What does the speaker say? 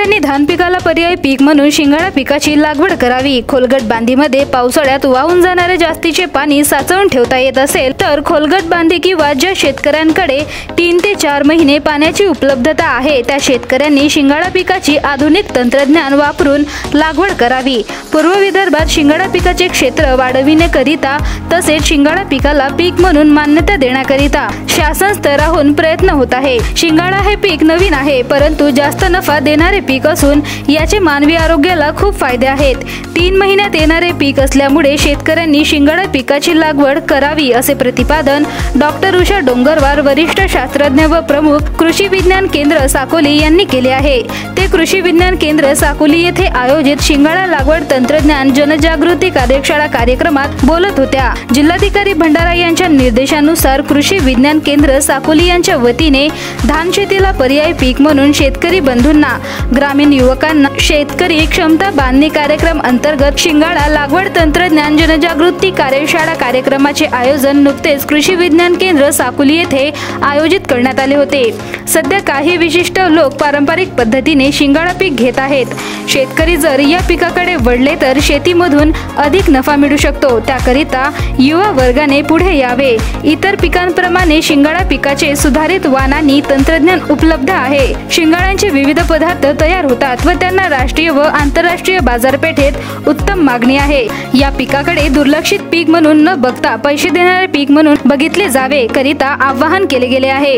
शेतकऱ्यांनी धान पिकाला पर्यायी पीक म्हणून शिंगाडा पिकाची लागवड करावी। खोलगट बांधीमध्ये पावसाळ्यात वाहून जाणारे जास्तीचे पाणी साचवून ठेवता येत असेल तर खोलगट बांधी किंवा ज्या शेतकऱ्यांकडे 3 ते 4 महिने पाण्याची उपलब्धता आहे त्या शेतकऱ्यांनी शिंगाडा पिकाची आधुनिक तंत्रज्ञान वापरून लागवड करावी। पूर्व विदर्भात शिंगाडा पिकाचे क्षेत्र वाढविण्याकरिता तसेच शिंगाडा पिकाला पीक म्हणून मान्यता देण्याकरिता शासन स्तरावरून प्रयत्न होत आहे। शिंगाडा हे पीक नवीन आहे परंतु जास्त नफा देणारे पीक असून याचे मानवी आरोग्याला खूप फायदे आहेत। 3 महिन्यात येणारे पीक असल्यामुळे शेतकऱ्यांनी शिंगाडा पिकाची लागवड करावी असे प्रतिपादन डॉक्टर उषा डोंगरवार वरिष्ठ शास्त्रज्ञ व प्रमुख कृषी विज्ञान केंद्र साकोली यांनी केले आहे। ते कृषी विज्ञान केंद्र साकोली येथे आयोजित शिंगाडा लागवड तंत्रज्ञान जनजागृती कार्यशाळा कार्यक्रमात बोलत होत्या। जिल्हाधिकारी भंडारा यांच्या निर्देशानुसार कृषी विज्ञान केंद्र साकोली यांच्या वतीने धान शेतीला पर्यायी पीक म्हणून शेतकरी बंधूंना ग्रामीण युवकांना शेतकरी क्षमता बांधणी कार्यक्रम अंतर्गत शिंगाडा लागवड तंत्रज्ञान जनजागृती कार्यशाळा कार्यक्रमाचे आयोजन नुकतेच कृषी विज्ञान केंद्र साकोली येथे आयोजित करण्यात आले होते। सध्या काही विशिष्ट लोक पारंपरिक पद्धतीने शिंगाडा पीक घेत आहेत। शेतकरी जर या पिकाकडे वळले तर शेतीमधून अधिक नफा मिळू शकतो। त्याकरिता युवा वर्गाने पुढे यावे। इतर पिकांप्रमाणे शिंगाडा पिकाचे सुधारित वाणानी तंत्रज्ञान उपलब्ध आहे। शिंगाड्यांचे विविध पदार्थ तयार होतात व त्यांना राष्ट्रीय व आंतरराष्ट्रीय बाजारपेठेत उत्तम मागणी आहे। या पिकाकडे दुर्लक्षित पीक म्हणून न बघता पैसे देणारे पीक म्हणून बघितले जावे करिता आवाहन केले गेले आहे।